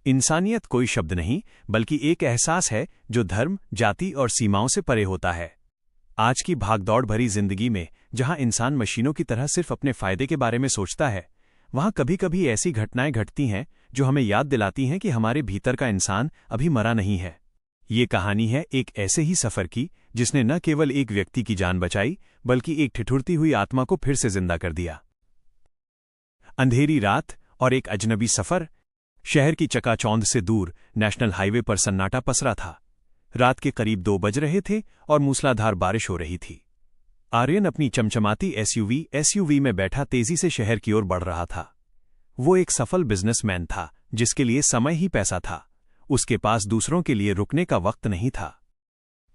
इंसानियत कोई शब्द नहीं, बल्कि एक एहसास है जो धर्म, जाति और सीमाओं से परे होता है। आज की भागदौड़ भरी जिंदगी में, जहां इंसान मशीनों की तरह सिर्फ अपने फायदे के बारे में सोचता है, वहां कभी कभी ऐसी घटनाएं घटती हैं जो हमें याद दिलाती हैं कि हमारे भीतर का इंसान अभी मरा नहीं है। ये कहानी है एक ऐसे ही सफर की जिसने न केवल एक व्यक्ति की जान बचाई, बल्कि एक ठिठुरती हुई आत्मा को फिर से जिंदा कर दिया। अंधेरी रात और एक अजनबी सफर। शहर की चकाचौंध से दूर नेशनल हाईवे पर सन्नाटा पसरा था। रात के करीब 2 बज रहे थे और मूसलाधार बारिश हो रही थी। आर्यन अपनी चमचमाती एसयूवी में बैठा तेजी से शहर की ओर बढ़ रहा था। वो एक सफल बिजनेसमैन था जिसके लिए समय ही पैसा था। उसके पास दूसरों के लिए रुकने का वक्त नहीं था।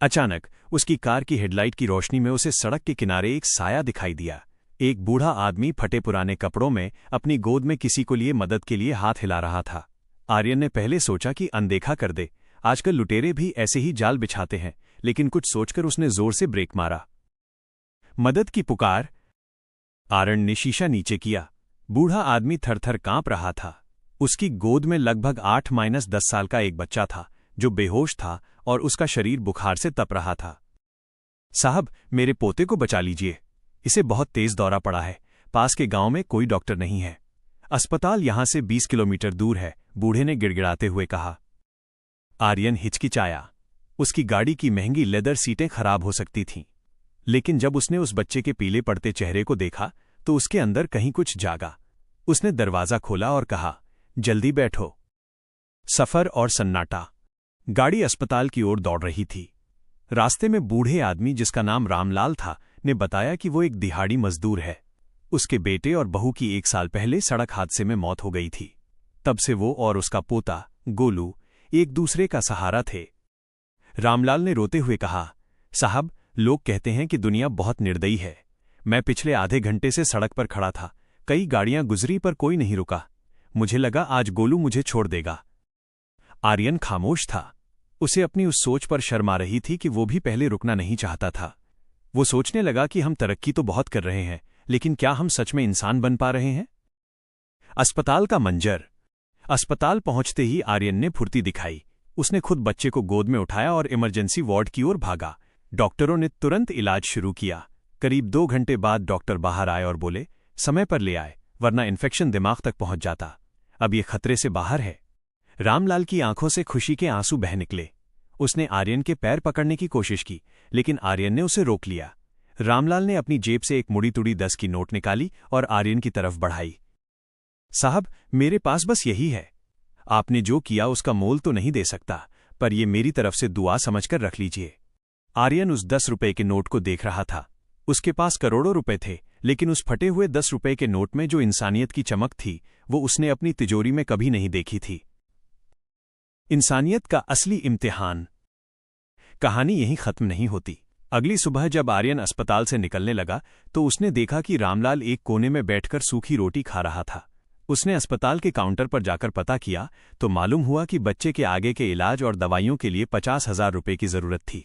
अचानक उसकी कार की हेडलाइट की रोशनी में उसे सड़क के किनारे एक साया दिखाई दिया। एक बूढ़ा आदमी फटे पुराने कपड़ों में अपनी गोद में किसी को लिए मदद के लिए हाथ हिला रहा था। आर्यन ने पहले सोचा कि अनदेखा कर दे, आजकल लुटेरे भी ऐसे ही जाल बिछाते हैं, लेकिन कुछ सोचकर उसने जोर से ब्रेक मारा। मदद की पुकार। आर्यन ने शीशा नीचे किया। बूढ़ा आदमी थरथर कांप रहा था। उसकी गोद में लगभग 8-10 साल का एक बच्चा था जो बेहोश था और उसका शरीर बुखार से तप रहा था। साहब, मेरे पोते को बचा लीजिए, इसे बहुत तेज दौरा पड़ा है। पास के गांव में कोई डॉक्टर नहीं है। अस्पताल यहां से 20 किलोमीटर दूर है, बूढ़े ने गिड़गिड़ाते हुए कहा। आर्यन हिचकिचाया। उसकी गाड़ी की महंगी लेदर सीटें खराब हो सकती थीं, लेकिन जब उसने उस बच्चे के पीले पड़ते चेहरे को देखा तो उसके अंदर कहीं कुछ जागा। उसने दरवाजा खोला और कहा, जल्दी बैठो। सफर और सन्नाटा। गाड़ी अस्पताल की ओर दौड़ रही थी। रास्ते में बूढ़े आदमी, जिसका नाम रामलाल था, ने बताया कि वो एक दिहाड़ी मजदूर है। उसके बेटे और बहू की 1 साल पहले सड़क हादसे में मौत हो गई थी। तब से वो और उसका पोता गोलू एक दूसरे का सहारा थे। रामलाल ने रोते हुए कहा, साहब, लोग कहते हैं कि दुनिया बहुत निर्दयी है। मैं पिछले आधे घंटे से सड़क पर खड़ा था, कई गाड़ियां गुजरी पर कोई नहीं रुका। मुझे लगा आज गोलू मुझे छोड़ देगा। आर्यन खामोश था। उसे अपनी उस सोच पर शर्म आ रही थी कि वो भी पहले रुकना नहीं चाहता था। वो सोचने लगा कि हम तरक्की तो बहुत कर रहे हैं, लेकिन क्या हम सच में इंसान बन पा रहे हैं? अस्पताल का मंजर। अस्पताल पहुंचते ही आर्यन ने फुर्ती दिखाई। उसने खुद बच्चे को गोद में उठाया और इमरजेंसी वार्ड की ओर भागा। डॉक्टरों ने तुरंत इलाज शुरू किया। करीब 2 घंटे बाद डॉक्टर बाहर आए और बोले, समय पर ले आए, वरना इन्फेक्शन दिमाग तक पहुंच जाता। अब ये खतरे से बाहर है। रामलाल की आंखों से खुशी के आंसू बह निकले। उसने आर्यन के पैर पकड़ने की कोशिश की, लेकिन आर्यन ने उसे रोक लिया। रामलाल ने अपनी जेब से एक मुड़ी तुड़ी 10 की नोट निकाली और आर्यन की तरफ बढ़ाई। साहब, मेरे पास बस यही है। आपने जो किया उसका मोल तो नहीं दे सकता, पर यह मेरी तरफ से दुआ समझकर रख लीजिए। आर्यन उस 10 रुपए के नोट को देख रहा था। उसके पास करोड़ों रुपए थे, लेकिन उस फटे हुए 10 रुपए के नोट में जो इंसानियत की चमक थी, वो उसने अपनी तिजोरी में कभी नहीं देखी थी। इंसानियत का असली इम्तिहान। कहानी यहीं खत्म नहीं होती। अगली सुबह जब आर्यन अस्पताल से निकलने लगा तो उसने देखा कि रामलाल एक कोने में बैठकर सूखी रोटी खा रहा था। उसने अस्पताल के काउंटर पर जाकर पता किया तो मालूम हुआ कि बच्चे के आगे के इलाज और दवाइयों के लिए 50,000 रुपए की जरूरत थी।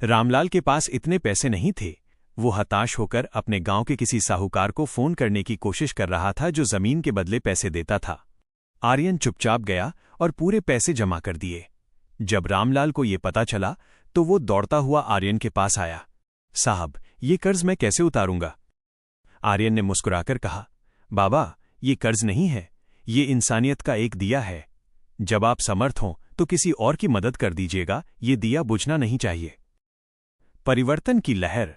रामलाल के पास इतने पैसे नहीं थे। वो हताश होकर अपने गांव के किसी साहूकार को फोन करने की कोशिश कर रहा था जो जमीन के बदले पैसे देता था। आर्यन चुपचाप गया और पूरे पैसे जमा कर दिए। जब रामलाल को ये पता चला तो वो दौड़ता हुआ आर्यन के पास आया। साहब, ये कर्ज मैं कैसे उतारूंगा? आर्यन ने मुस्कुराकर कहा, बाबा, ये कर्ज नहीं है, ये इंसानियत का एक दिया है। जब आप समर्थ हों तो किसी और की मदद कर दीजिएगा, ये दिया बुझना नहीं चाहिए। परिवर्तन की लहर।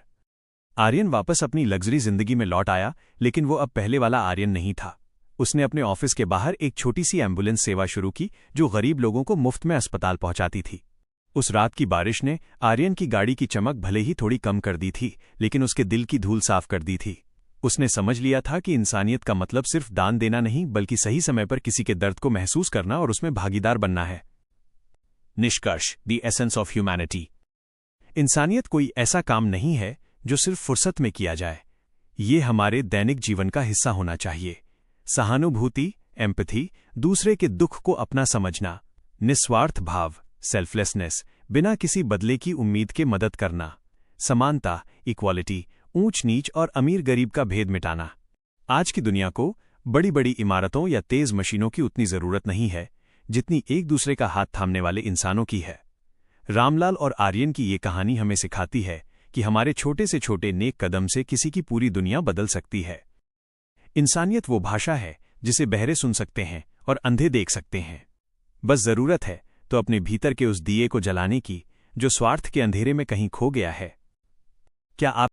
आर्यन वापस अपनी लग्जरी जिंदगी में लौट आया, लेकिन वो अब पहले वाला आर्यन नहीं था। उसने अपने ऑफिस के बाहर एक छोटी सी एम्बुलेंस सेवा शुरू की जो गरीब लोगों को मुफ्त में अस्पताल पहुंचाती थी। उस रात की बारिश ने आर्यन की गाड़ी की चमक भले ही थोड़ी कम कर दी थी, लेकिन उसके दिल की धूल साफ कर दी थी। उसने समझ लिया था कि इंसानियत का मतलब सिर्फ दान देना नहीं, बल्कि सही समय पर किसी के दर्द को महसूस करना और उसमें भागीदार बनना है। निष्कर्ष, द एसेंस ऑफ ह्यूमैनिटी। इंसानियत कोई ऐसा काम नहीं है जो सिर्फ फुर्सत में किया जाए। ये हमारे दैनिक जीवन का हिस्सा होना चाहिए। सहानुभूति, एम्पैथी, दूसरे के दुख को अपना समझना, निस्वार्थ भाव, सेल्फलेसनेस, बिना किसी बदले की उम्मीद के मदद करना, समानता, इक्वालिटी, ऊंच नीच और अमीर गरीब का भेद मिटाना। आज की दुनिया को बड़ी बड़ी इमारतों या तेज मशीनों की उतनी जरूरत नहीं है जितनी एक दूसरे का हाथ थामने वाले इंसानों की है। रामलाल और आर्यन की ये कहानी हमें सिखाती है कि हमारे छोटे से छोटे नेक कदम से किसी की पूरी दुनिया बदल सकती है। इंसानियत वो भाषा है जिसे बहरे सुन सकते हैं और अंधे देख सकते हैं। बस जरूरत है तो अपने भीतर के उस दिए को जलाने की जो स्वार्थ के अंधेरे में कहीं खो गया है। क्या आप